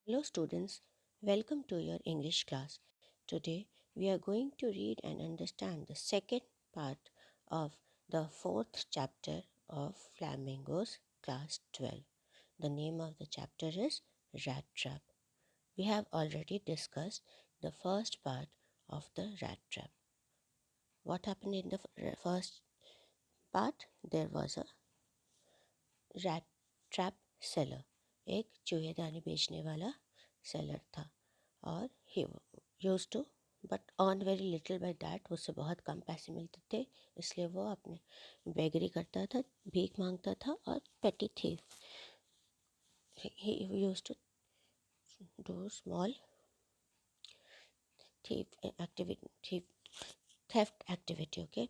Hello, students. Welcome to your English class. Today, we are going to read and understand the second part of the fourth chapter of Flamingos, Class 12. The name of the chapter is Rat Trap. We have already discussed the first part of the rat trap. What happened in the first part? There was a rat trap seller. एक चूहेदानी बेचने वाला sailor था और he use to but earn very little by that, उससे बहुत कम पैसे मिलते थे, इसलिए वो अपने बेगरी करता था, भीख मांगता था और petty thief he use to do small thief activity theft activity. Okay,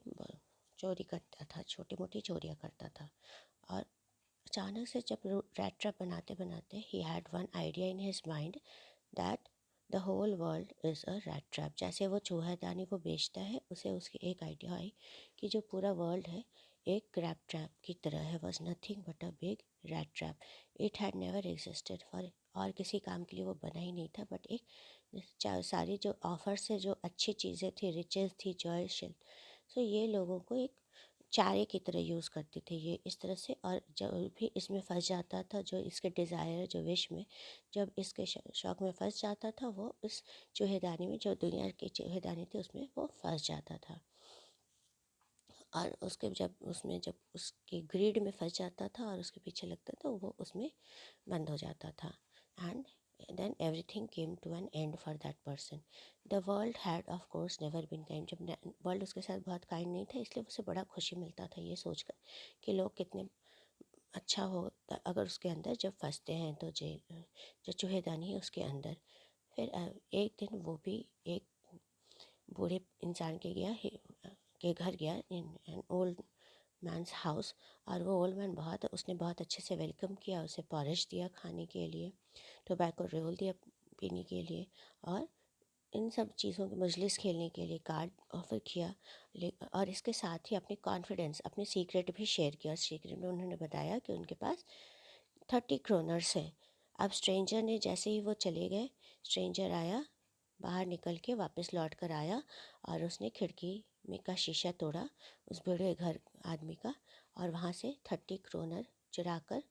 चोरी करता था, छोटी मोटी चोरियाँ करता था। और अचानक से जब रैट ट्रैप बनाते बनाते he had one idea in his mind that the whole world is a rat trap. जैसे वो चूहेदानी को बेचता है, उसे उसकी एक आइडिया आई कि जो पूरा वर्ल्ड है एक रैट ट्रैप की तरह है, was nothing but a big rat trap. It had never existed for, और किसी काम के लिए वो बना ही नहीं था, बट एक सारी जो ऑफर से जो अच्छी चीज़ें थी, रिचेस थी, जॉय शिल, सो ये लोगों को एक चारे की तरह यूज़ करते थे ये इस तरह से। और जो भी इसमें फंस जाता था, जो इसके डिज़ायर, जो विश में, जब इसके शौक में फंस जाता था, वो इस चूहेदानी में, जो दुनिया की चूहेदानी थी, उसमें वो फंस जाता था। और उसके जब उसके ग्रीड में फंस जाता था और उसके पीछे लगता था, वो उसमें बंद हो जाता था। And then everything came to an end for that person. The world had of course never been kind. जब वर्ल्ड उसके साथ बहुत काइंड नहीं था, इसलिए उसे बड़ा खुशी मिलता था ये सोचकर कि लोग कितने अच्छा हो अगर उसके अंदर जब फंसते हैं तो जेल, जो चूहेदानी है उसके अंदर। फिर एक दिन वो भी एक बूढ़े इंसान के घर गया, in an old man's house. और वो ओल्ड मैन उसने बहुत अच्छे से वेलकम किया, उसे पॉरिश दिया खाने के लिए, टोबैको रोल दिया पीने के लिए, और इन सब चीज़ों की मजलिस खेलने के लिए कार्ड ऑफ़र किया। और इसके साथ ही अपनी कॉन्फिडेंस, अपने सीक्रेट भी शेयर किया। सीक्रेट में उन्होंने बताया कि उनके पास 30 क्रोनर्स है। अब स्ट्रेंजर ने, जैसे ही वो चले गए, स्ट्रेंजर आया, बाहर निकल के वापस लौट कर आया, और उसने खिड़की में का शीशा तोड़ा उस बूढ़े घर आदमी का, और वहाँ से 30 क्रोनर चुरा कर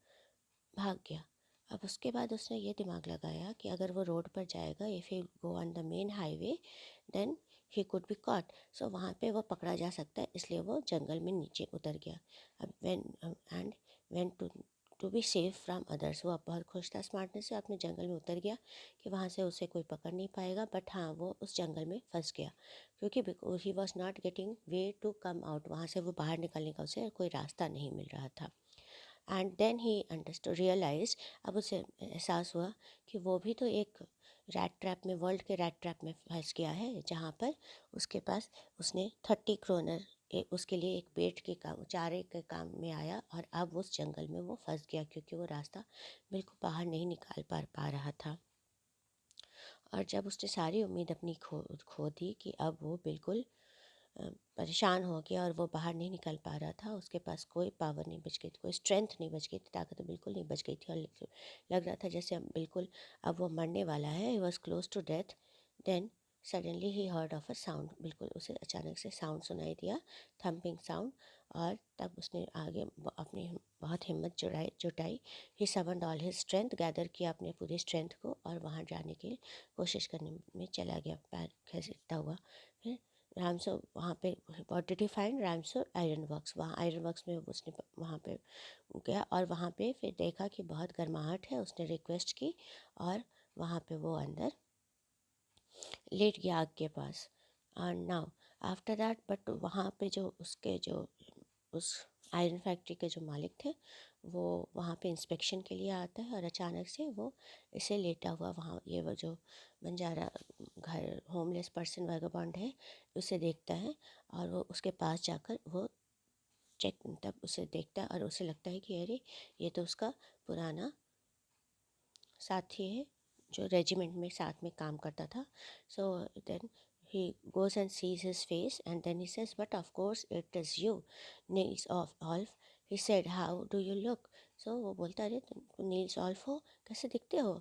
भाग गया। अब उसके बाद उसने ये दिमाग लगाया कि अगर वो रोड पर जाएगा, if he go on the main highway, then he could be caught. So वहाँ पे वो पकड़ा जा सकता है, इसलिए वो जंगल में नीचे उतर गया। अब when to be safe from others, वो अब बहुत खुश था स्मार्टनेस से, अपने जंगल में उतर गया कि वहाँ से उसे कोई पकड़ नहीं पाएगा। बट हाँ, वो उस जंगल में फंस गया, क्योंकि he was not getting way to come out. वहाँ से वो बाहर निकलने का उसे कोई रास्ता नहीं मिल रहा था। And then he understood, realise, अब उसे एहसास हुआ कि वो भी तो एक रैट ट्रैप में, वर्ल्ड के रैट ट्रैप में फंस गया है, जहाँ पर उसके पास, उसने 30 क्रोनर उसके लिए एक बेट के काम, चारे के काम में आया, और अब उस जंगल में वो फंस गया, क्योंकि वो रास्ता बिल्कुल बाहर नहीं निकाल पा रहा था। और जब उसने सारी उम्मीद अपनी खो दी कि अब वो बिल्कुल परेशान हो गया और वो बाहर नहीं निकल पा रहा था, उसके पास कोई पावर नहीं बच गई थी, कोई स्ट्रेंथ नहीं बच गई थी, ताकत तो बिल्कुल नहीं बच गई थी, और लग रहा था जैसे बिल्कुल अब वो मरने वाला है। He was close to death. Then suddenly he heard of a sound, बिल्कुल उसे अचानक से साउंड सुनाई दिया, थम्पिंग साउंड। और तब उसने आगे अपनी बहुत हिम्मत जुटाई। He summoned all his strength, gather किया अपने पूरी स्ट्रेंथ को, और वहाँ जाने की कोशिश करने में चला गया, पैर घसीटता हुआ। फिर रामसो वहाँ पे, what did he find, Ramsjo ironworks. वहाँ आयरन वर्क्स में उसने वहाँ पे गया, और वहाँ पे फिर देखा कि बहुत गर्माहट है। उसने रिक्वेस्ट की, और वहाँ पे वो अंदर लेट गया आग के पास। और नाउ आफ्टर दैट, बट वहाँ पे जो उसके जो उस आयरन फैक्ट्री के जो मालिक थे, वो वहाँ पे इंस्पेक्शन के लिए आता है, और अचानक से वो इसे लेटा हुआ वहाँ, ये वो जो बंजारा घर होमलेस पर्सन वैगाबॉन्ड है, उसे देखता है। और वो उसके पास जाकर वो चेक, तब उसे देखता है, और उसे लगता है कि अरे, ये तो उसका पुराना साथी है, जो रेजिमेंट में साथ में काम करता था। So then he goes and sees his face, and then he says, but of course it is you, Niels of Olf. He said, how do you look? So वो बोलता, अरे तुम नील्स ऑल्फ हो, कैसे दिखते हो?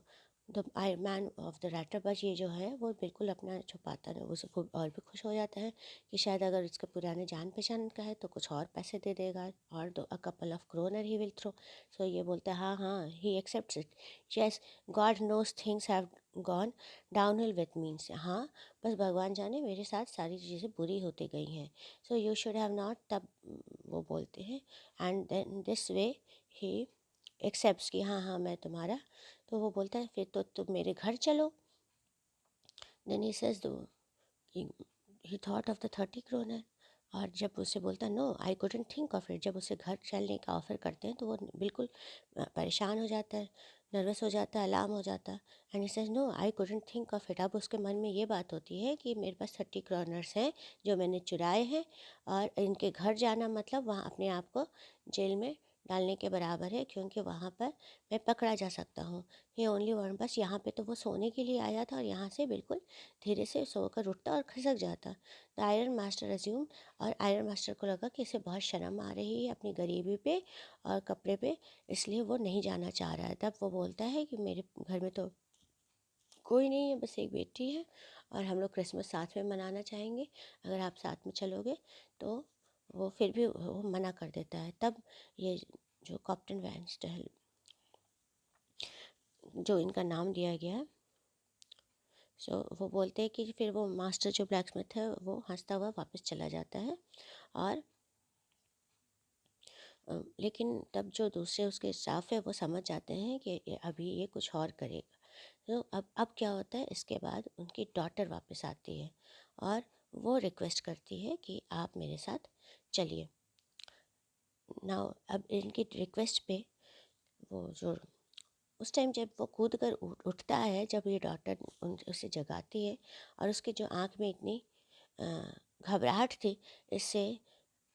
The I man of the writer, बस ये जो है वो बिल्कुल अपना छुपाता नहीं, वो सबको और भी खुश हो जाता है कि शायद अगर उसके पुराने जान पहचान का है तो कुछ और पैसे दे देगा, और दो a couple of kroner he will throw. So ये बोलता है हाँ हाँ, he accepts it. Yes, God knows things have gone downhill with means, हाँ बस भगवान जाने मेरे साथ सारी चीज़ें बुरी होती गई हैं। So you should have not, तब वो बोलते हैं and then this way he accepts कि हाँ हाँ मैं तुम्हारा। तो वो बोलता है फिर तो तुम मेरे घर चलो। Then he says though, he thought of the 30 kronor. और जब उसे बोलता no I couldn't think of it, जब उसे घर चलने का ऑफ़र करते हैं तो वो बिल्कुल परेशान हो जाता है, नर्वस हो जाता है, अलार्म हो जाता है। And he says no I couldn't think of it. अब उसके मन में ये बात होती है कि मेरे पास 30 क्रोनर्स हैं जो मैंने चुराए हैं, और इनके घर जाना मतलब वहाँ अपने आप को जेल में डालने के बराबर है, क्योंकि वहाँ पर मैं पकड़ा जा सकता हूँ। ये ओनली वन, बस यहाँ पे तो वो सोने के लिए आया था और यहाँ से बिल्कुल धीरे से सोकर उठता और खिसक जाता। द आयरन मास्टर अज्यूम, और आयरन मास्टर को लगा कि इसे बहुत शर्म आ रही है अपनी गरीबी पे और कपड़े पे, इसलिए वो नहीं जाना चाह रहा है। तब वो बोलता है कि मेरे घर में तो कोई नहीं है, बस एक बेटी है, और हम लोग क्रिसमस साथ में मनाना चाहेंगे, अगर आप साथ में चलोगे तो। वो फिर भी वो मना कर देता है। तब ये जो कैप्टन वैन स्टेल, जो इनका नाम दिया गया है, सो वो बोलते हैं कि फिर वो मास्टर जो ब्लैक स्मिथ है वो हंसता हुआ वापस चला जाता है। और लेकिन तब जो दूसरे उसके स्टाफ है वो समझ जाते हैं कि अभी ये कुछ और करेगा। तो अब क्या होता है, इसके बाद उनकी डॉटर वापस आती है और वो रिक्वेस्ट करती है कि आप मेरे साथ चलिए। नाउ अब इनकी रिक्वेस्ट पे वो जो उस टाइम जब वो कूद कर उठता है, जब ये डॉटर उसे जगाती है, और उसके जो आँख में इतनी अ, घबराहट थी, इससे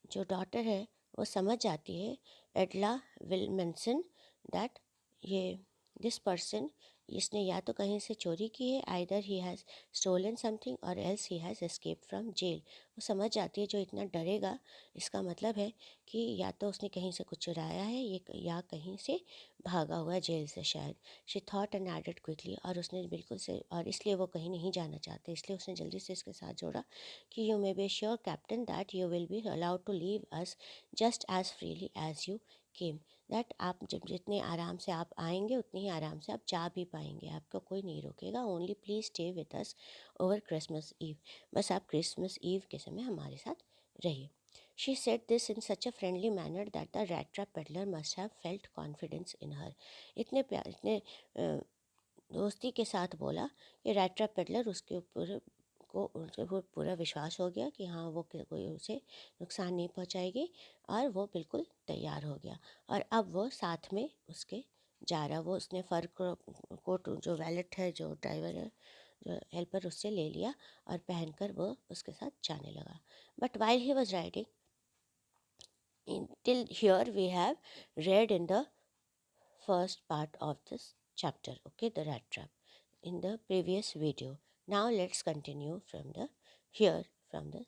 जो डॉटर है वो समझ जाती है एडला विलमेंसन दैट ये दिस पर्सन, इसने या तो कहीं से चोरी की है, either he has stolen something और else he has escape from jail. वो समझ जाती है जो इतना डरेगा इसका मतलब है कि या तो उसने कहीं से कुछ चुराया है ये, या कहीं से भागा हुआ है जेल से शायद। She thought and added quickly, और उसने बिल्कुल से, और इसलिए वो कहीं नहीं जाना चाहते, इसलिए उसने जल्दी से इसके साथ जोड़ा कि you may be sure captain that you will be allowed to leave us just as freely as you came, दैट आप जब जितने आराम से आप आएंगे उतनी ही आराम से आप जा भी पाएंगे, आपको कोई नहीं रोकेगा। Only please stay with us over Christmas Eve, बस आप क्रिसमस ईव के समय हमारे साथ रहिए। She said this in such a friendly manner that the rat trap peddler must have felt confidence in her. इतने प्यार, इतने दोस्ती के साथ बोला कि रैट ट्रैप पेडलर उसके ऊपर को उनके ऊपर पूरा विश्वास हो गया कि हाँ वो कोई उसे नुकसान नहीं पहुंचाएगी, और वो बिल्कुल तैयार हो गया। और अब वो साथ में उसके जा रहा, वो उसने फर कोट जो वैलेट है, जो ड्राइवर है, जो हेल्पर, उससे ले लिया और पहनकर वो उसके साथ जाने लगा। But while he was riding, till here we have read in the first part of this chapter, okay, the rat trap, in the previous video. Now let's continue from the here from the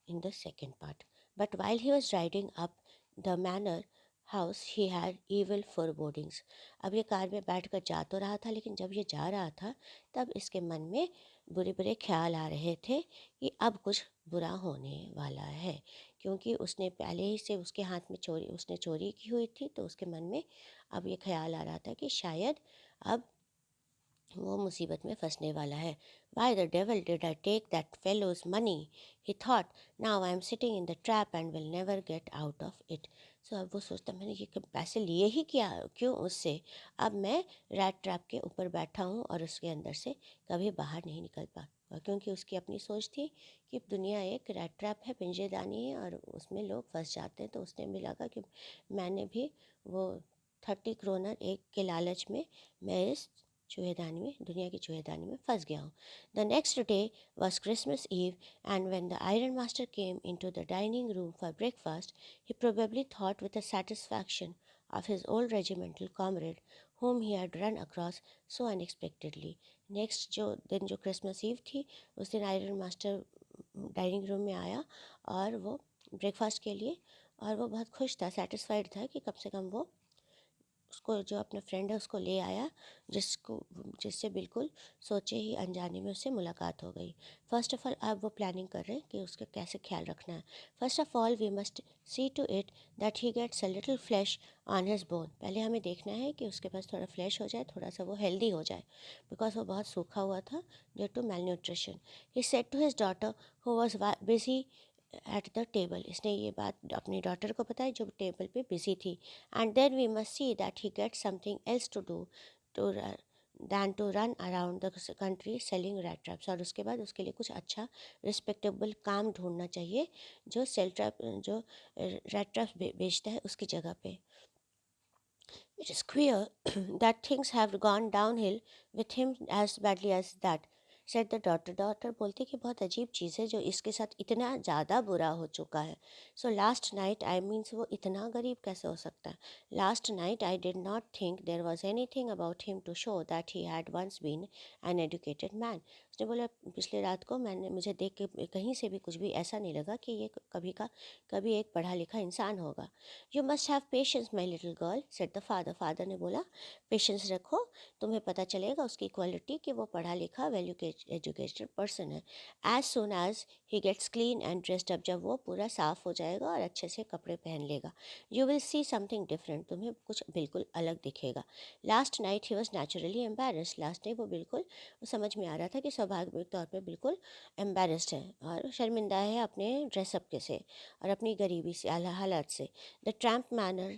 in the second part. But while he was riding up the manor house he had evil forebodings. अब ये car में बैठ कर जा तो रहा था, लेकिन जब ये जा रहा था तब इसके मन में बुरे बुरे ख्याल आ रहे थे कि अब कुछ बुरा होने वाला है, क्योंकि उसने पहले ही से उसके हाथ में उसने चोरी की हुई थी, तो उसके मन में अब ये ख्याल आ रहा था कि शायद अब वो मुसीबत में फंसने वाला है। Why the devil did I take that fellow's money, he thought, now I am sitting in the trap and will never get out of it. So अब वो सोचता, मैंने ये पैसे लिए ही क्या, क्यों उससे, अब मैं रैट ट्रैप के ऊपर बैठा हूँ और उसके अंदर से कभी बाहर नहीं निकल पाऊंगा, क्योंकि उसकी अपनी सोच थी कि दुनिया एक रैट ट्रैप है, पिंजेदानी है, और उसमें लोग फंस जाते हैं। तो उसने भी लगा कि मैंने भी वो 30 क्रोनर एक के लालच में मैं इस चूहेदानी में, दुनिया की चूहेदानी में फंस गया हूँ। The next day was Christmas Eve, and when the iron master came into the dining room for breakfast he probably thought with the satisfaction of his old regimental comrade whom he had run across so unexpectedly. Next जो दिन, जो Christmas ewe थी, उस दिन iron master dining room में आया और वो ब्रेकफास्ट के लिए, और वो बहुत खुश था, सेटिस्फाइड था कि कम से कम वो उसको जो अपना फ्रेंड है उसको ले आया, जिससे बिल्कुल सोचे ही अनजाने में उससे मुलाकात हो गई। फर्स्ट ऑफ ऑल अब वो प्लानिंग कर रहे हैं कि उसका कैसे ख्याल रखना है। First of all we must see to it that he gets a little flesh on his bone. पहले हमें देखना है कि उसके पास थोड़ा फ्लैश हो जाए, थोड़ा सा वो हेल्दी हो जाए, बिकॉज वो बहुत सूखा हुआ था due to malnutrition. He said to his daughter who was busy at the table. इसने ये बात अपनी डॉटर को बताई जो टेबल पे बिजी थी। And then we must see that he get something else to do to than to run around the country selling rat traps. और उसके बाद उसके लिए कुछ अच्छा रिस्पेक्टेबल काम ढूंढना चाहिए जो जो रैट ट्रैप्स बेचता है उसकी जगह पे। It is queer that things have gone downhill with him as badly as that, said the daughter. Daughter बोलती कि बहुत अजीब चीज़ है जो इसके साथ इतना ज़्यादा बुरा हो चुका है। So last night I means वो इतना गरीब कैसे हो सकता है। Last night I did not think there was anything about him to show that he had once been an educated man. उसने बोला पिछले रात को मुझे देख के कहीं से भी कुछ भी ऐसा नहीं लगा कि ये कभी एक पढ़ा लिखा इंसान होगा। You must have patience my little girl, said the father. Father ने बोला पेशेंस रखो, तुम्हें पता चलेगा उसकी क्वालिटी कि वो पढ़ा लिखा वेल एजुकेटेड पर्सन है। As soon as he gets clean and dressed up, जब वो पूरा साफ हो जाएगा और अच्छे से कपड़े पहन लेगा, you will see something different, तुम्हें कुछ बिल्कुल अलग दिखेगा। Last night he was naturally embarrassed. Last night वो बिल्कुल समझ में आ रहा था कि स्वाभाविक तौर पर बिल्कुल एम्बेरस्ड है और शर्मिंदा है अपने ड्रेसअप के से और अपनी गरीबी से हालात से। The tramp manner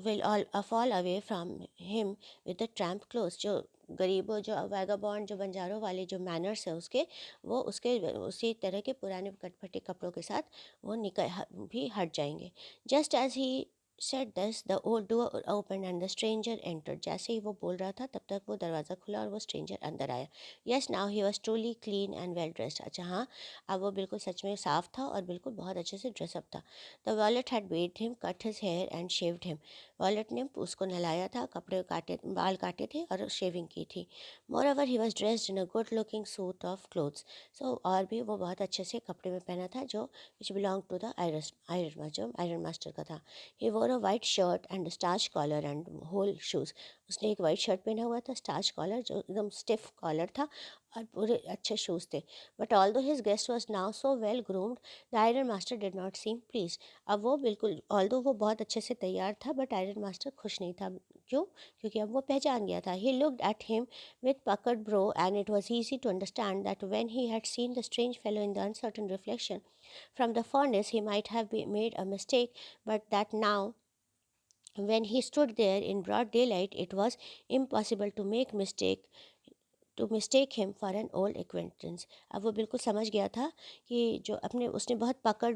will all fall away from him with the tramp clothes। जो गरीबों जो वैगाबॉन्ड जो बंजारों वाले जो मैनर्स है उसके, वो उसके उसी तरह के पुराने कटपटे कपड़ों के साथ वो भी हट जाएंगे। Just as he said this the old door open and the stranger entered. जैसे ही वो बोल रहा था तब तक वो दरवाज़ा खुला और वो स्ट्रेंजर अंदर आया। Yes now he was truly clean and well dressed. अच्छा हाँ, अब वो बिल्कुल सच में साफ था और बिल्कुल बहुत अच्छे से ड्रेसअप था। The wallet had bathed him, cut his hair and shaved him। Wallet ने उसको नहलाया था, बाल काटे थे और शेविंग की थी। Moreover he was dressed in a good looking suit of clothes. So और भी वो बहुत अच्छे से कपड़े में पहना था जो which belong to the iron master का था। He wore a white shirt and starch collar and whole shoes. उसने एक वाइट शर्ट पहना हुआ था, स्टार्च कॉलर जो एकदम स्टिफ कॉलर था और पूरे अच्छे शूज़ थे। बट ऑल दो his guest was now so well groomed the iron master did not seem please. अब वो बिल्कुल ऑल्दो वो बहुत अच्छे से तैयार था बट आयरन मास्टर खुश नहीं था। क्यों? क्योंकि अब वो पहचान गया था। He looked at him with puckered brow, and it was easy to understand that when he had seen the strange fellow in the uncertain reflection from the furnace, he might have made a mistake, but that now, when he stood there in broad daylight, it was impossible to mistake him for an old acquaintance। अब वो बिल्कुल समझ गया था कि जो अपने उसने बहुत पकड़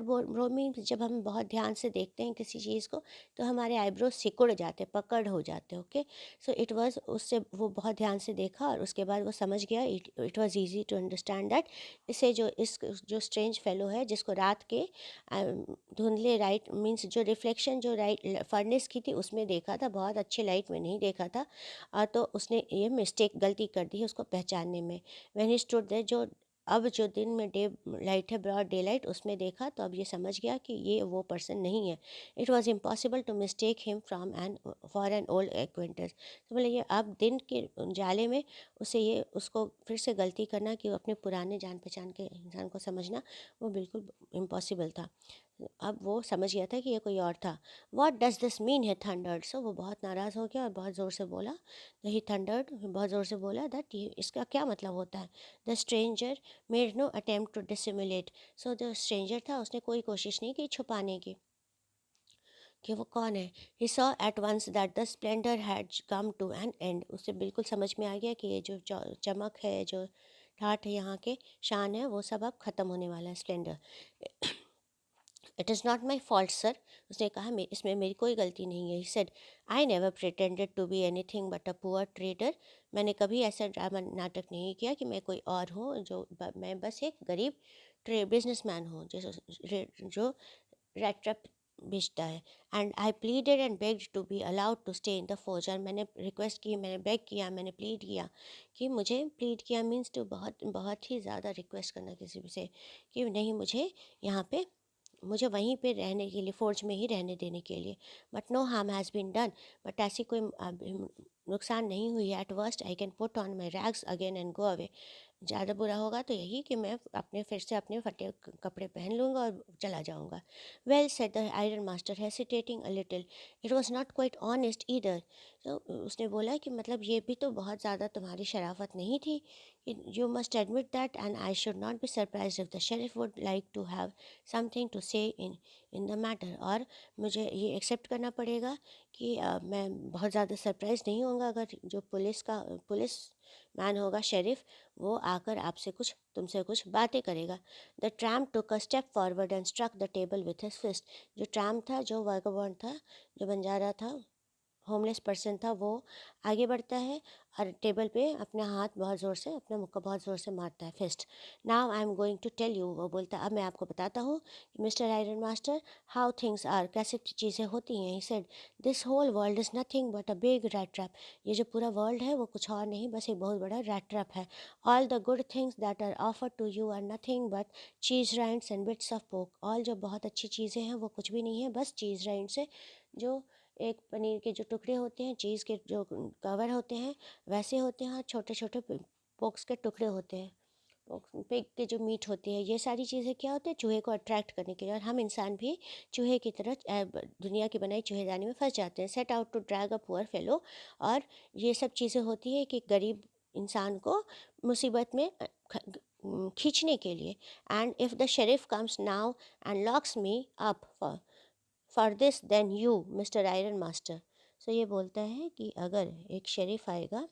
ब्रो मीन जब हम बहुत ध्यान से देखते हैं किसी चीज़ को तो हमारे आईब्रो सिकुड़ जाते, पकड़ हो जाते। ओके, सो इट वाज उससे वो बहुत ध्यान से देखा और उसके बाद वो समझ गया। It was easy to understand that इसे जो स्ट्रेंज फेलो है जिसको रात के धुंधले राइट मीन्स जो रिफ्लेक्शन जो राइट फर्नेस की थी उसमें देखा था, बहुत अच्छे लाइट में नहीं देखा था। तो उसने ये गलती कर दी है उसको पहचानने में। व्हेन ही स्टूड देयर, जो दिन में डे लाइट है, ब्रॉड डे लाइट, उसमें देखा तो अब ये समझ गया कि ये वो पर्सन नहीं है। It was impossible to mistake him from for an old acquaintance. तो बोले ये अब दिन के उजाले में उसको फिर से गलती करना कि वो अपने पुराने जान पहचान के इंसान को समझना वो बिल्कुल इम्पॉसिबल था। अब वो समझ गया था कि ये कोई और था। वॉट डज दिस मीन है थंडर्ड। सो वो बहुत नाराज़ हो गया और बहुत ज़ोर से बोला, ही थंडर्ड बहुत ज़ोर से बोला दैट ये इसका क्या मतलब होता है। The stranger made no attempt to dissimulate. So जो स्ट्रेंजर था उसने कोई कोशिश नहीं की छुपाने की कि वो कौन है। He saw at once that the splendour had come to an end. उसे बिल्कुल समझ में आ गया कि ये जो चमक है, जो ठाठ है, यहाँ के शान है, वो सब अब ख़त्म होने वाला है। Splendour, it is not my fault sir. उसने कहा इसमें मेरी कोई गलती नहीं है। He said I never pretended to be anything but a poor trader. मैंने कभी ऐसा ड्रामा नाटक नहीं किया कि मैं कोई और हूँ, मैं बस एक गरीब बिजनेसमैन हूँ जो रेट्रप बेचता है। And I pleaded and begged to be allowed to stay in the फौज। और मैंने रिक्वेस्ट की, मैंने बेग किया, मैंने प्लीड किया कि मुझे, प्लीड किया मीन्स टू बहुत बहुत ही ज़्यादा रिक्वेस्ट करना किसी से कि नहीं, मुझे यहाँ पे मुझे वहीं पे रहने के लिए, फ़ोर्ज में ही रहने देने के लिए। But no harm has been done, but ऐसी कोई नुकसान नहीं हुई है। At worst I can put on my rags again and go away. ज़्यादा बुरा होगा तो यही कि मैं अपने फिर से अपने फटे कपड़े पहन लूँगा और चला जाऊँगा। Well said the iron master हेसिटेटिंग a little, it was not quite honest either. तो उसने बोला कि मतलब ये भी तो बहुत ज़्यादा तुम्हारी शराफत नहीं थी। You must admit that and I should not be surprise if the sheriff would like to have something to say in the matter. और मुझे ये एक्सेप्ट करना पड़ेगा कि मैं बहुत ज़्यादा सरप्राइज नहीं होऊंगा अगर जो पुलिस मैन होगा, शेरिफ, वो आकर आपसे कुछ तुमसे कुछ बातें करेगा। The tramp took a step forward and struck the table with his fist. जो ट्रैम्प था, जो वर्गबॉन्ड था, जो बंजारा था, होमलेस पर्सन था, वो आगे बढ़ता है और टेबल पे अपना हाथ बहुत ज़ोर से, अपना मुक्का बहुत ज़ोर से मारता है, fist. Now I am going to tell you, वो बोलता है अब मैं आपको बताता हूँ कि Mister iron master, how things are, कैसे चीज़ें होती हैं। He said this whole world is nothing but a big rat trap. ये जो पूरा वर्ल्ड है वो कुछ और नहीं, बस एक बहुत बड़ा रैट ट्रैप है। All the good things that are offered to you are nothing but cheese rinds and bits of pork. All जो बहुत अच्छी चीज़ें हैं वो कुछ भी नहीं है, बस चीज़ राइंड से, जो एक पनीर के जो टुकड़े होते हैं, चीज़ के जो कवर होते हैं वैसे होते हैं, और छोटे छोटे पोक्स के टुकड़े होते हैं, पिग के जो मीट होती है। ये सारी चीज़ें क्या होते हैं, चूहे को अट्रैक्ट करने के लिए। और हम इंसान भी चूहे की तरह दुनिया की बनाई चूहेदानी में फंस जाते हैं। Set out to drag a poor fellow. और ये सब चीज़ें होती है कि गरीब इंसान को मुसीबत में खींचने के लिए। And if the sheriff comes now and locks me up for this then you mister iron master. So ये बोलता है कि अगर एक शेरिफ आएगा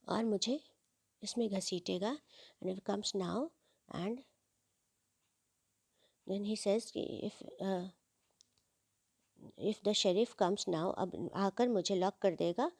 और मुझे इसमें घसीटेगा, and if comes now and then he says कि if the sheriff comes now, अब आकर मुझे लॉक कर देगा,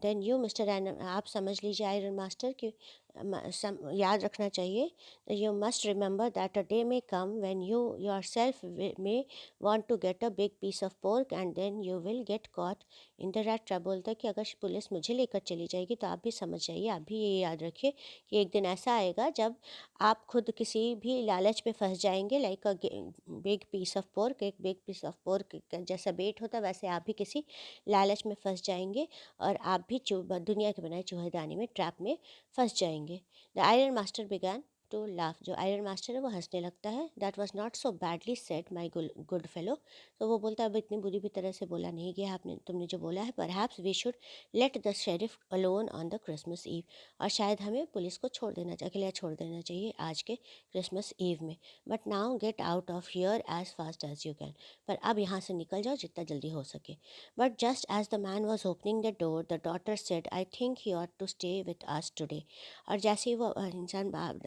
देन यू मिस्टर आयरन, आप समझ लीजिए आयरन मास्टर कि याद रखना चाहिए, you must remember that a day may come when you yourself may want to get a big piece of pork and then you will get caught in the rat trap. बोलता है कि अगर police मुझे लेकर चली जाएगी तो आप भी समझ जाइए, आप भी ये याद रखिए कि एक दिन ऐसा आएगा जब आप खुद किसी भी लालच में फंस जाएंगे, like a big piece of pork, एक बिग पीस ऑफ पोर्क जैसा वेट होता है वैसे आप भी किसी लालच में फंस जाएंगे और आप भी दुनिया के बनाए चूहेदानी में, ट्रैप में फंस जाएंगे। The iron master began to laugh. जो आयरन मास्टर है वो हंसने लगता है। That was not so badly said my good fellow. तो वो बोलता है अब इतनी बुरी भी तरह से बोला नहीं गया आपने, तुमने जो बोला है। Perhaps we should let the sheriff alone on the Christmas Eve. और शायद हमें पुलिस को छोड़ देना चाहिए, अकेला छोड़ देना चाहिए आज के क्रिसमस ईव में। But now get out of here as fast as you can. पर अब यहाँ से निकल जाओ जितना जल्दी हो सके। But just as the man was opening the door the daughter said I think he ought to stay with us today. और जैसे ही वो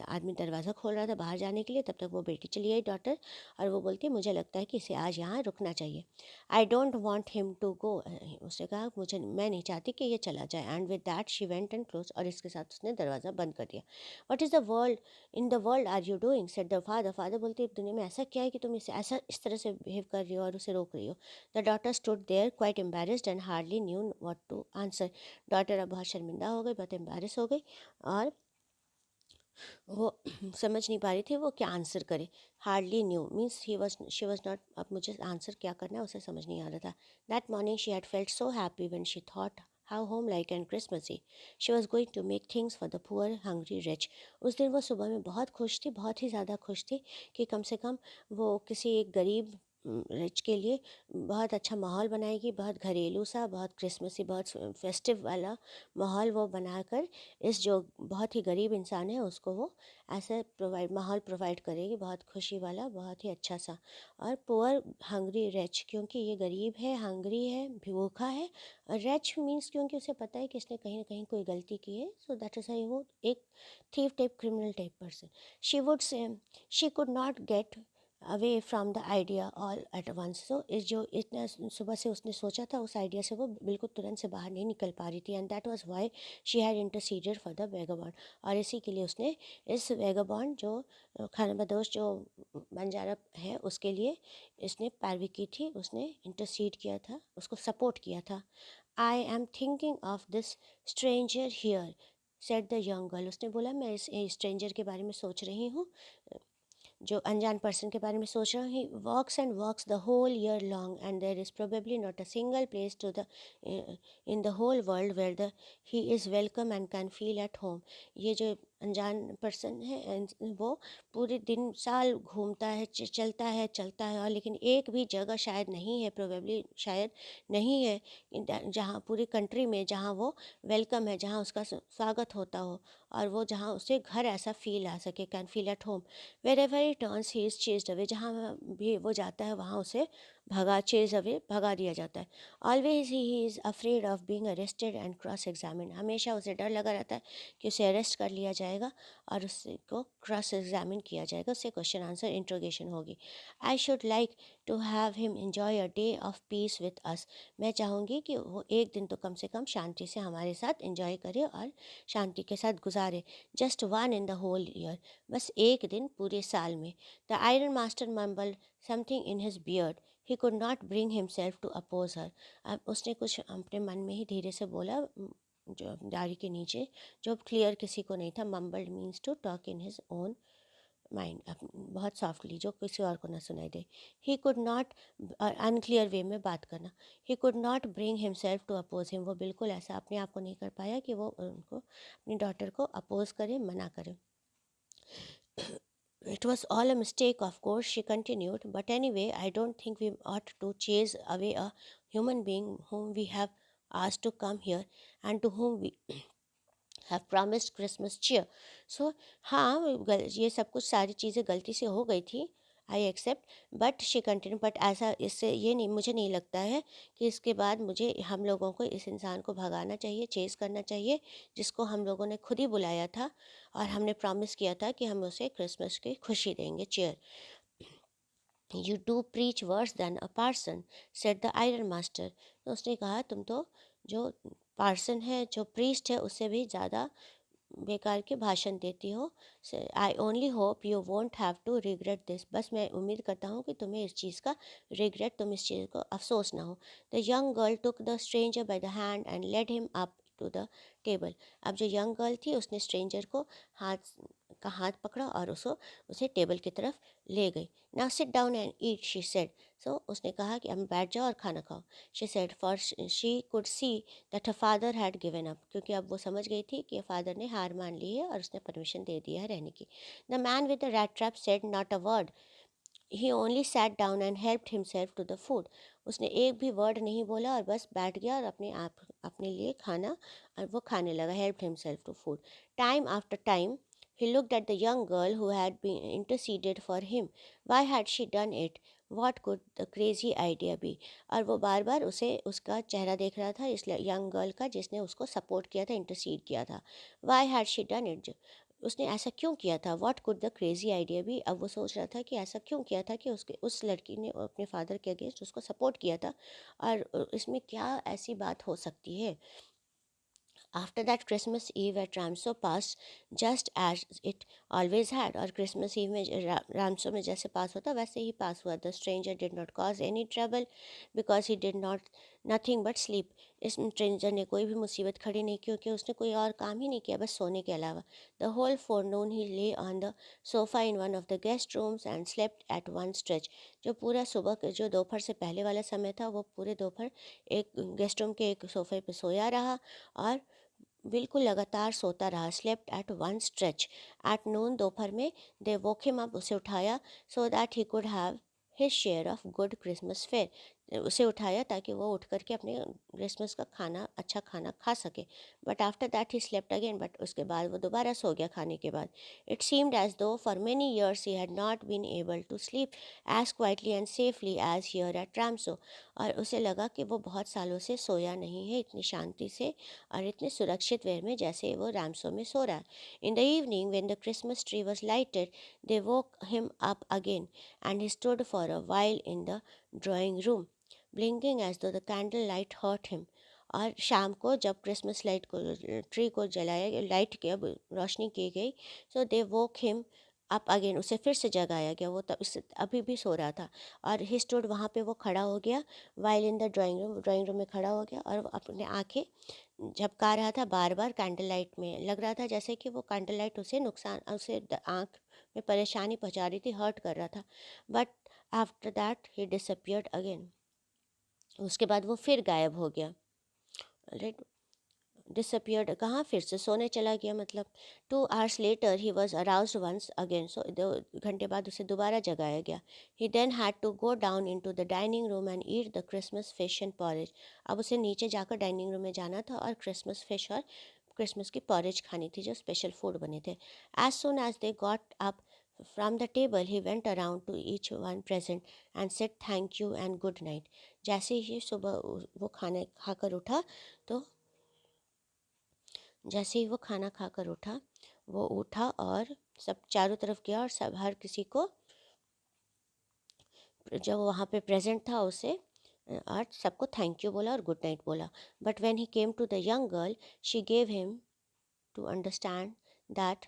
आदमी दरवाज़ा खोल रहा था बाहर जाने के लिए, तब तक वो बेटी चली आई, डॉटर। और वो बोलती है मुझे लगता है कि इसे आज यहाँ रुकना चाहिए। I don't want him to go. उसने कहा मुझे, मैं नहीं चाहती कि ये चला जाए। And with that she went and close. और इसके साथ उसने दरवाज़ा बंद कर दिया। What is the world in the world are you doing said the father. Father बोलती है दुनिया में ऐसा क्या है कि तुम इसे ऐसा इस तरह से बिहेव कर रही हो और उसे रोक रही हो। The daughter stood there quite embarrassed and hardly knew what to answer. Daughter अब बहुत शर्मिंदा हो गई, बहुत एम्बेरस हो गई, और वो समझ नहीं पा रही थी वो क्या आंसर करे। Hardly new means she was not, अब मुझे आंसर क्या करना है उसे समझ नहीं आ रहा था। That morning she had felt so happy when she thought how home like and Christmassy she was going to make things for the poor hungry rich. उस दिन वो सुबह में बहुत खुश थी, बहुत ही ज़्यादा खुश थी कि कम से कम वो किसी एक गरीब रिच के लिए बहुत अच्छा माहौल बनाएगी, बहुत घरेलू सा, बहुत क्रिसमसी, बहुत फेस्टिव वाला माहौल वो बनाकर इस जो बहुत ही गरीब इंसान है उसको वो ऐसे माहौल प्रोवाइड करेगी, बहुत खुशी वाला, बहुत ही अच्छा सा। और पुअर हंग्री रिच, क्योंकि ये गरीब है, हंग्री है, भूखा है। और रिच मीन्स क्योंकि उसे पता है कि इसने कहीं ना कहीं कोई गलती की है। सो दैट इज़ वो एक thief type, criminal type person. She would say she could not get away from the idea all at once. So इस जो इतना सुबह से उसने सोचा था उस आइडिया से वो बिल्कुल तुरंत से बाहर नहीं निकल पा रही थी। And that was why she had interceded for the vagabond. और इसी के लिए उसने इस वेगाबॉन्ड जो खानाबदोश जो बंजारा है उसके लिए इसने पैरवी की थी, उसने इंटरसीड किया था, उसको सपोर्ट किया था। I am thinking of this stranger here said the young girl. उसने बोला मैं इस स्ट्रेंजर के बारे में सोच रही हूँ जो अनजान पर्सन के बारे में सोच रहा हूँ, he walks and walks the whole year long and there is probably not a single place to the in the whole world where the he is welcome and can feel at home. ये जो अनजान person है वो पूरे दिन साल घूमता है, चलता है, और लेकिन एक भी जगह शायद नहीं है, प्रोबेबली शायद नहीं है जहाँ पूरी कंट्री में जहाँ वो वेलकम है, जहाँ उसका स्वागत होता हो, और वो जहाँ उसे घर ऐसा फील आ सके, can feel at home. Wherever he turns he is chased away, जहाँ भी वो जाता है वहाँ उसे चेज अवे भगा दिया जाता है। Always he is afraid of being arrested and cross examine, हमेशा उसे डर लगा रहता है कि उसे अरेस्ट कर लिया जाएगा और उसको क्रॉस एग्जामिन किया जाएगा, उससे क्वेश्चन आंसर इंट्रोगेशन होगी। I should like to have him enjoy a day of peace with us, मैं चाहूँगी कि वो एक दिन तो कम से कम शांति से हमारे साथ एंजॉय करे और शांति के साथ गुजारे। Just one in the whole year, बस एक दिन पूरे साल में। The iron master mumbled something in his beard, he could not bring himself to oppose her. अब उसने कुछ अपने मन में ही धीरे से बोला, जो दाढ़ी के नीचे, जो क्लियर किसी को नहीं था। Mumbled means to talk in his own mind, बहुत सॉफ्टली, जो किसी और को ना सुनाई दे। He could not, unclear way में बात करना। He could not bring himself to oppose him, वो बिल्कुल ऐसा अपने आप को नहीं कर पाया कि वो उनको, अपनी डॉटर को अपोज करे, मना करे। It was all a mistake, of course, she continued. But anyway, I don't think we ought to chase away a human being whom we have asked to come here and to whom we have promised Christmas cheer. So हाँ, ये सब कुछ सारी चीज़ें गलती से हो गई थी, I accept, but she continue, but ऐसा इससे ये नहीं, मुझे नहीं लगता है कि इसके बाद मुझे हम लोगों को इस इंसान को भगाना चाहिए, चेज़ करना चाहिए, जिसको हम लोगों ने खुद ही बुलाया था और हमने प्रॉमिस किया था कि हम उसे क्रिसमस की खुशी देंगे, cheer. You do preach worse than a parson, said the iron master. तो उसने कहा, तुम तो जो पार्सन है, जो प्रीस्ट है, उससे भी ज़्यादा बेकार के भाषण देती हो। I only hope you won't have to regret this, बस मैं उम्मीद करता हूँ कि तुम्हें इस चीज़ का रिग्रेट, तुम इस चीज़ को अफसोस ना हो। The young girl took the stranger by the hand and led him up to the table. अब जो यंग गर्ल थी, उसने स्ट्रेंजर को हाथ पकड़ा और उसे टेबल की तरफ ले गई। Now sit down and eat, she said. So उसने कहा कि अब बैठ जाओ और खाना खाओ। She said, for she could see that her father had given up, क्योंकि अब वो समझ गई थी कि फादर ने हार मान ली है और उसने परमिशन दे दिया है रहने की। The man with the rat trap said not a word, he only sat down and helped himself to the food. उसने एक भी वर्ड नहीं बोला और बस बैठ गया और अपने लिए खाना, और वो खाने लगा, helped himself to food. Time after time he looked at the young girl who had been interceded for him. Why had she done it? What could the crazy idea be? और वो बार बार उसे उसका चेहरा देख रहा था, इस यंग गर्ल का, जिसने उसको सपोर्ट किया था, इंटरसीड किया था। Why had she done it? उसने ऐसा क्यों किया था? What could the crazy idea भी, अब वो सोच रहा था कि ऐसा क्यों किया था कि उसके उस लड़की ने अपने फादर के अगेंस्ट उसको सपोर्ट किया था, और इसमें क्या ऐसी बात हो सकती है। After that Christmas Eve at Ramsjo passed just as it always had, और क्रिसमस ईव में रामसो में जैसे पास होता वैसे ही पास हुआ। The stranger did not cause any trouble because he did not nothing but sleep, इस स्ट्रेंजर ने कोई भी मुसीबत खड़ी नहीं की, क्योंकि उसने कोई और काम ही नहीं किया, बस सोने के अलावा। द होल फोरनून ही ले on the sofa in one of the guest rooms and slept at one stretch, जो पूरा सुबह जो दोपहर से पहले वाला समय था, वो पूरे दोपहर एक गेस्ट रूम के एक सोफे पे सोया रहा और बिल्कुल लगातार सोता रहा। Slept at one stretch. At noon, दोपहर में, दे वोक हिम अप, उसे उठाया, so that he could have his share of good Christmas fair, उसे उठाया ताकि वो उठ करके अपने क्रिसमस का खाना, अच्छा खाना खा सके। But after that he slept again, but उसके बाद वो दोबारा सो गया खाने के बाद। It seemed as though for many years he had not been able to sleep as quietly and safely as here at Ramsjo, और उसे लगा कि वो बहुत सालों से सोया नहीं है इतनी शांति से और इतने सुरक्षित वे में जैसे वो रामसो में सो रहा है। In the evening when the Christmas tree was lighted, they woke him up again and he stood for a while in the drawing room blinking as though the candle light hurt him. और शाम को जब Christmas light को, tree को जलाया, light किया, रोशनी की गई, सो दे वोक हिम अप अगेन, उसे फिर से जगाया गया। वो तब इससे अभी भी सो रहा था और ही स्टूड, वहाँ पे वो खड़ा हो गया, while in the drawing room में खड़ा हो गया और अपने आंखें झपका रहा था बार बार कैंडल लाइट में। लग रहा था जैसे कि वो कैंडल लाइट उसे नुकसान, उसे आँख में परेशानी पहुंचा रही थी, हर्ट कर रहा था। But after that he disappeared again, उसके बाद वो फिर गायब हो गया। राइट, डिसअपियर्ड कहाँ, फिर से सोने चला गया मतलब। 2 hours later he was aroused once again, so 2 घंटे बाद उसे दोबारा जगाया गया। He then had to go down into the dining room and eat the Christmas fish and porridge. अब उसे नीचे जाकर डाइनिंग रूम में जाना था और क्रिसमस फिश और क्रिसमस की पॉरेज खानी थी, जो स्पेशल फूड बने थे। As soon as they got up from the table he went around to each one present and said thank you and good night. जैसे ही सुबह वो खाने खाकर उठा, तो जैसे ही वो खाना खाकर उठा, वो उठा और सब चारों तरफ गया और सब हर किसी को जो वहाँ पे प्रेजेंट था उसे और सबको थैंक यू बोला और गुड नाइट बोला। But when he came to the young girl, she gave him to understand that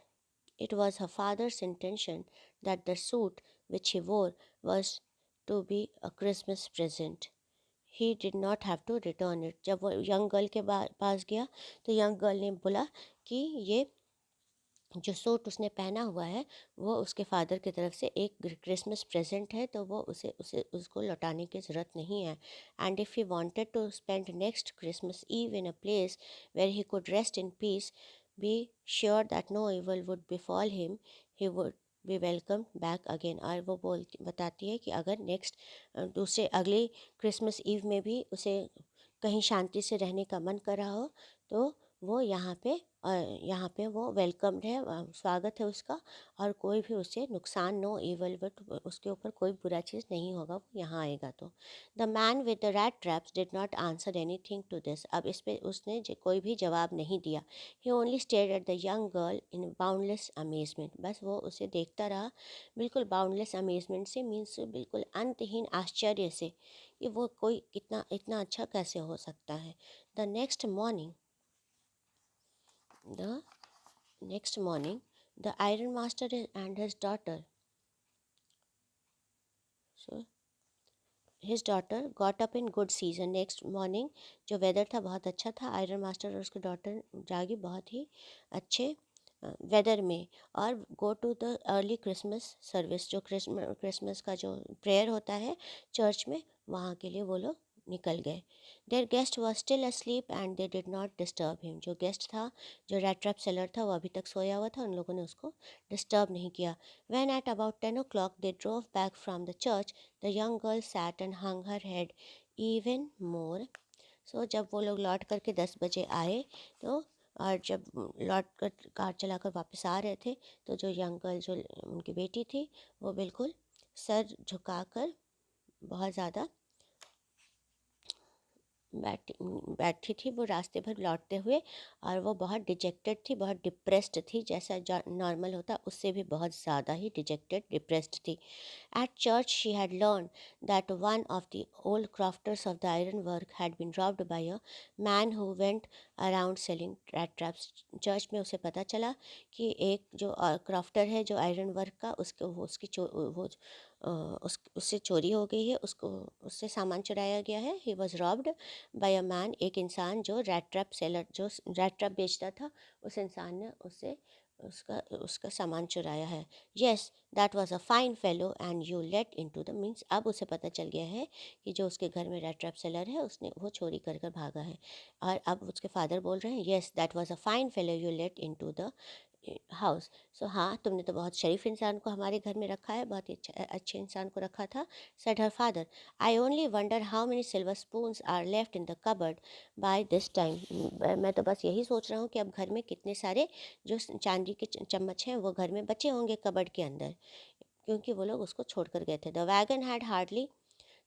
it was her father's intention that the suit which he wore was to be a Christmas present. He did not have to return it. जब वो young girl के पास गया, तो young girl ने बोला कि ये जो सूट उसने पहना हुआ है वो उसके फादर की तरफ से एक क्रिसमस प्रेजेंट है, तो वो उसे उसे उसको लौटाने की ज़रूरत नहीं है। And if he wanted to spend next Christmas Eve in a place where he could rest in peace, be sure that no evil would befall him, he would be welcome back again. और वो बताती है कि अगर next दूसरे अगली Christmas Eve में भी उसे कहीं शांति से रहने का मन कर रहा हो, तो वो यहाँ पे वो वेलकम्ड है, स्वागत है उसका, और कोई भी उसे नुकसान, नो इवल, बट उसके ऊपर कोई बुरा चीज़ नहीं होगा वो यहाँ आएगा तो। The man with the rat traps did not answer anything to this. अब इस पर उसने कोई भी जवाब नहीं दिया। He only stared at the young girl in boundless amazement. बस वो उसे देखता रहा, बिल्कुल बाउंडलेस अमेजमेंट से, मीन्स बिल्कुल अंतहीन आश्चर्य से, कि वो कोई कितना इतना अच्छा कैसे हो सकता है। The next morning The next morning, the iron master and his daughter, so his daughter got up in good season. Next morning जो वेदर था बहुत अच्छा था, आयरन मास्टर और उसकी डॉटर जागी बहुत ही अच्छे वेदर में, और go to the early Christmas service, जो क्रिसमस का जो प्रेयर होता है चर्च में, वहाँ के लिए वो लोग निकल गए। There guest was still asleep and they did not disturb him. जो गेस्ट था, जो रेड ट्रैप सेलर था, वो अभी तक सोया हुआ था, उन लोगों ने उसको डिस्टर्ब नहीं किया। When at about 10 o'clock they drove back from the church, the young girl sat and hung her head even more. So जब वो लोग लौट करके 10 बजे आए, तो और जब लौट कर कार चलाकर वापस आ रहे थे, तो जो यंग गर्ल, जो उनकी बेटी थी, वो बिल्कुल सर झुकाकर बहुत ज़्यादा बैठी थी वो रास्ते भर लौटते हुए, और वो बहुत डिजेक्टेड थी, बहुत डिप्रेस्ड थी, जैसा नॉर्मल होता उससे भी बहुत ज़्यादा ही डिजेक्टेड डिप्रेस्ड थी। At church, she had learned that one of the old crofters of the ironwork had been robbed by a man who went around selling rat traps. Church में उसे पता चला कि एक जो क्राफ्टर है, जो आयरन वर्क का, उसको वो उसकी उससे चोरी हो गई है, उसको उससे सामान चुराया गया है। He was robbed by a man, एक इंसान जो रैट ट्रैप सेलर, जो रैट ट्रैप बेचता था, उस इंसान ने उससे उसका उसका सामान चुराया है। Yes, that was a fine fellow and you let into the, means अब उसे पता चल गया है कि जो उसके घर में रेड ट्रैप सेलर है, उसने वो चोरी कर कर भागा है। और अब उसके फादर बोल रहे हैं, yes that was a fine fellow you let into the house. So हाँ, तुमने तो बहुत शरीफ इंसान को हमारे घर में रखा है, बहुत ही अच्छे इंसान को रखा था। Said her father, I only wonder how many silver spoons are left in the cupboard by this time. मैं तो बस यही सोच रहा हूँ कि अब घर में कितने सारे जो चांदी के चम्मच हैं वो घर में बचे होंगे कबर्ड के अंदर, क्योंकि वो लोग उसको छोड़ कर गए थे। The wagon had hardly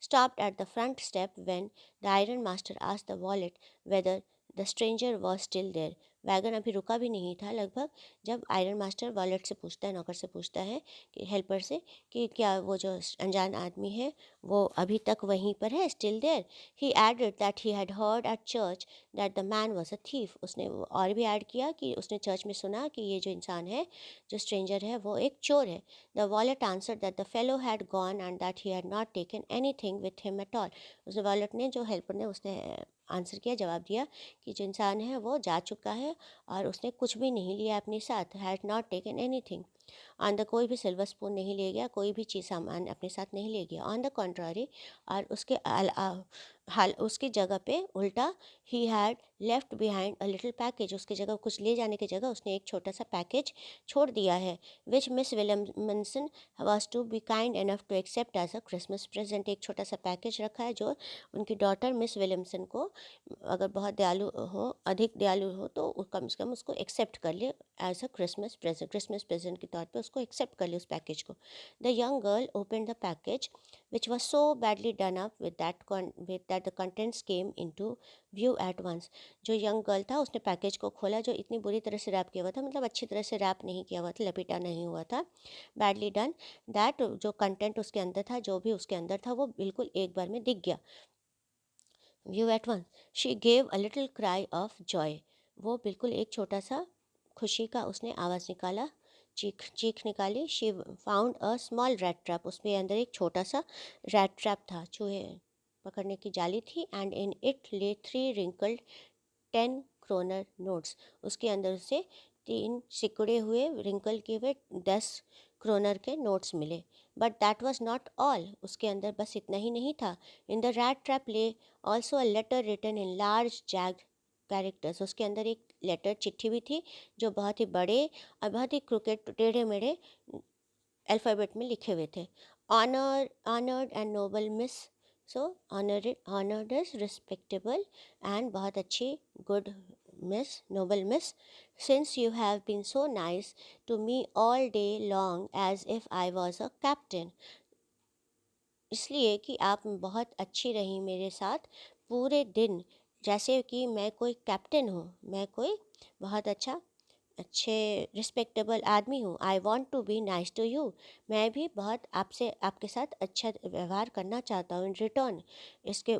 stopped at the front step when the iron master asked the wallet whether the stranger was still there. Wagon अभी रुका भी नहीं था लगभग, जब आयरन मास्टर वॉलेट से पूछता है, नौकर से पूछता है, कि हेल्पर से, कि क्या वो जो अनजान आदमी है वो अभी तक वहीं पर है, still there. He added that he had heard at church that the man was a thief. उसने और भी ऐड किया कि उसने चर्च में सुना कि ये जो इंसान है, जो स्ट्रेंजर है, वो एक चोर है। The wallet answered that the fellow had gone and that he had not taken anything with him at all. उस वॉलेट ने, जो हेल्पर ने, उसने आंसर किया, जवाब दिया कि जो इंसान है वो जा चुका है और उसने कुछ भी नहीं लिया अपने साथ, had not taken anything. On the कोई भी सिल्वर स्पून नहीं ले गया, कोई भी चीज़ सामान अपने साथ नहीं ले गया। ऑन द कॉन्ट्रारी, और हाल उसकी जगह पे उल्टा, he had left behind a little package, उसकी जगह कुछ ले जाने की जगह उसने एक छोटा सा पैकेज छोड़ दिया है, which miss Williamson was to be kind enough to accept as a Christmas present. एक छोटा सा पैकेज रखा है जो उनकी डॉटर मिस विलियमसन को, अगर बहुत दयालु हो, अधिक दयालु हो, तो कम से कम उसको एक्सेप्ट कर ले एज अ क्रिसमस प्रेजेंट के तौर पे उसको एक्सेप्ट कर ले उस पैकेज को। The young girl open the package which was so badly done up with that the contents came into view at once। जो यंग गर्ल था उसने पैकेज को खोला जो इतनी बुरी तरह से रैप किया हुआ था, मतलब अच्छी तरह से रैप नहीं किया हुआ था, लपेटा नहीं हुआ था, बैडली डन, दैट जो कंटेंट उसके अंदर था, जो भी उसके अंदर था, वो बिल्कुल एक बार में दिख गया। View at once, she gave a little cry of joy, वो बिल्कुल एक छोटा सा खुशी का उसने आवाज़ निकाला, चीख चीख निकाली। She found a small rat trap, उसके अंदर एक छोटा सा रैट ट्रैप था, चूहे पकड़ने की जाली थी। एंड इन इट ले 3 रिंकल्ड 10 क्रोनर नोट्स, उसके अंदर से 3 सिकुड़े हुए रिंकल किए हुए 10 क्रोनर के नोट्स मिले। But that was not all, उसके अंदर बस इतना ही नहीं था। In the rat trap lay also a letter written in large jagged characters, उसके अंदर एक लेटर चिट्ठी भी थी जो बहुत ही बड़े और बहुत ही क्रिकेट टेढ़े मेढ़े अल्फ़ाबेट में लिखे हुए थे। Honoured and noble miss, so honoured is respectable, and बहुत अच्छी, good miss, noble miss, since you have been so nice to me all day long as if I was a captain, इसलिए कि आप बहुत अच्छी रही मेरे साथ पूरे दिन, जैसे कि मैं कोई कैप्टन हूँ, मैं कोई बहुत अच्छे रिस्पेक्टेबल आदमी हूँ। I want to be nice to you, मैं भी बहुत आपसे आपके साथ अच्छा व्यवहार करना चाहता हूँ इन रिटर्न, इसके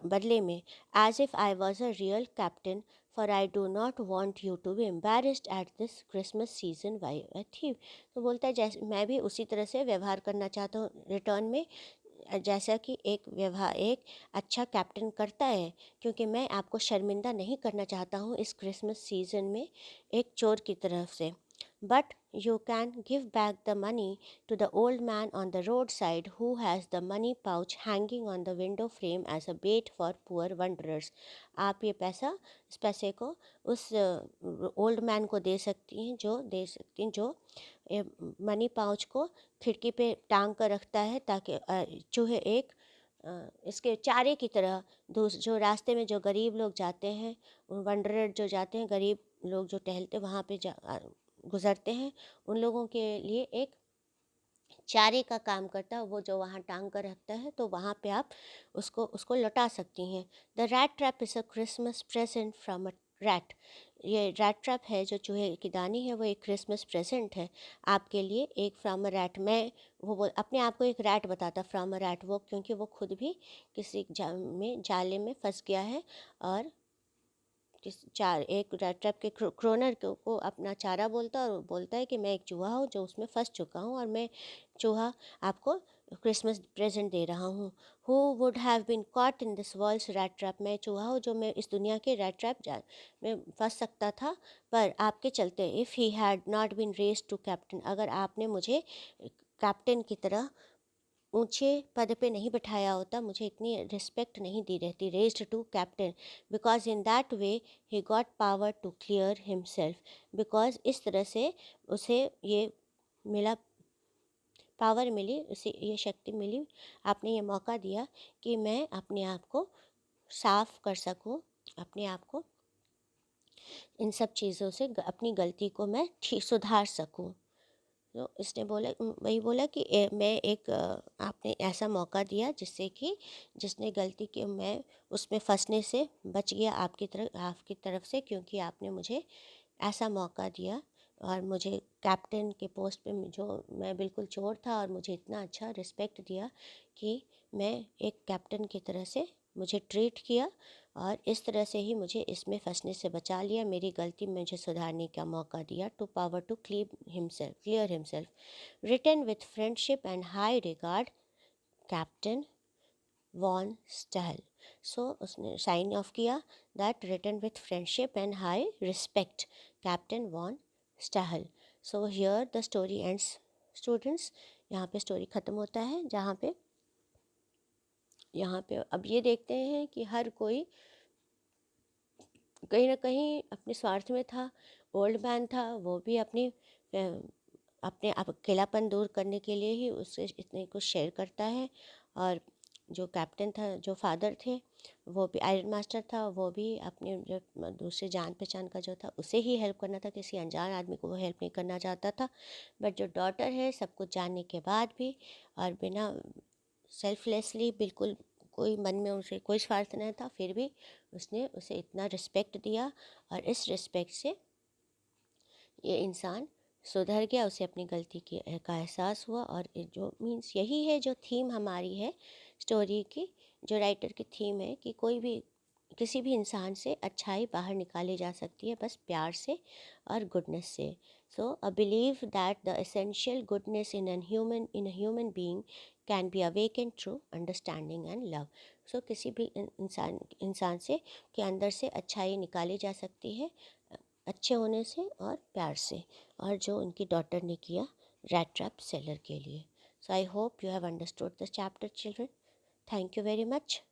बदले में। As if I was a real captain, for I do not want you to be embarrassed at this Christmas season by a thief. तो बोलता है जैसे मैं भी उसी तरह से व्यवहार करना चाहता हूँ रिटर्न में, जैसा कि एक अच्छा कैप्टन करता है, क्योंकि मैं आपको शर्मिंदा नहीं करना चाहता हूँ इस क्रिसमस सीज़न में एक चोर की तरफ से। But you can give back the money to the old man on the roadside who has the money pouch hanging on the window frame as a bait for poor wanderers. आप ये पैसा, इस पैसे को उस old man को दे सकती हैं जो मनी पाउच को खिड़की पे टांग कर रखता है, ताकि चूहे इसके चारे की तरह जो रास्ते में जो गरीब लोग जाते हैं, वंडरर जो जाते हैं, गरीब लोग जो टहलते वहाँ पे गुज़रते हैं, उन लोगों के लिए एक चारे का काम करता है, वो जो वहाँ टांग कर रखता है, तो वहाँ पे आप उसको उसको लौटा सकती हैं। The rat trap is a Christmas present from a rat, ये रैट ट्रैप है जो चूहे की दानी है, वो एक क्रिसमस प्रेजेंट है आपके लिए, एक फ्रॉम अ रैट। मैं वो अपने आप को एक रैट बताता, फ्रॉम अ रैट, वो क्योंकि वो खुद भी किसी जाले में फंस गया है, और एक रैट ट्रैप के क्रोनर को अपना चारा बोलता है, और बोलता है कि मैं एक चूहा हूँ जो उसमें फंस चुका हूँ, और मैं चूहा आपको क्रिसमस प्रेजेंट दे रहा हूँ। Who would have been caught in this world's rat trap, मैं चूहा हूँ जो मैं इस दुनिया के रैट ट्रैप में फंस सकता था, पर आपके चलते। If he had not been raised to captain, अगर आपने मुझे कैप्टन की तरह ऊंचे पद पे नहीं बिठाया होता, मुझे इतनी रिस्पेक्ट नहीं दी रहती, raised to captain, because in that way he got power to clear himself, because इस तरह से उसे ये मिला, पावर मिली, उसे ये शक्ति मिली, आपने ये मौका दिया कि मैं अपने आप को साफ कर सकूं, अपने आप को इन सब चीज़ों से अपनी गलती को मैं ठीक सुधार सकूं। तो इसने बोला, वही बोला कि मैं एक आपने ऐसा मौका दिया जिससे कि जिसने गलती की, मैं उसमें फंसने से बच गया आपकी तरफ से, क्योंकि आपने मुझे ऐसा मौका दिया, और मुझे कैप्टन के पोस्ट पे जो मैं बिल्कुल चोर था, और मुझे इतना अच्छा रिस्पेक्ट दिया कि मैं एक कैप्टन की तरह से मुझे ट्रीट किया, और इस तरह से ही मुझे इसमें फंसने से बचा लिया, मेरी गलती मुझे सुधारने का मौका दिया। To power to clear himself written with friendship and high regard, Captain von Stahl. So उसने साइन ऑफ किया, that written with friendship and high respect, Captain von Stahl. So here the story ends students. यहाँ पे story ख़त्म होता है, जहाँ पे यहाँ पे अब ये देखते हैं कि हर कोई कहीं ना कहीं अपने स्वार्थ में था। ओल्ड मैन था, वो भी अपने अकेलापन दूर करने के लिए ही उससे इतने कुछ शेयर करता है। और जो कैप्टन था, जो फादर थे, वो भी आयरन मास्टर था, वो भी अपने जो दूसरे जान पहचान का जो था उसे ही हेल्प करना था, किसी अनजान आदमी को वो हेल्प नहीं करना चाहता था। बट जो डॉटर है, सब कुछ जानने के बाद भी और बिना सेल्फलेसली, बिल्कुल कोई मन में उसे कोई स्वार्थ नहीं था, फिर भी उसने उसे इतना रिस्पेक्ट दिया। और इस रिस्पेक्ट से ये इंसान सुधर गया, उसे अपनी गलती का एहसास हुआ। और जो मीन्स यही है जो थीम हमारी है स्टोरी की, जो राइटर की थीम है कि कोई भी किसी भी इंसान से अच्छाई बाहर निकाली जा सकती है, बस प्यार से और गुडनेस से। So a believe that the essential goodness in a human being can be awaken through understanding and love. So किसी भी इंसान से के अंदर से अच्छाई निकाली जा सकती है, अच्छे होने से और प्यार से। और जो उनकी डॉटर ने किया रैट ट्रैप सेलर के लिए। So I hope you have understood the chapter children. Thank you very much.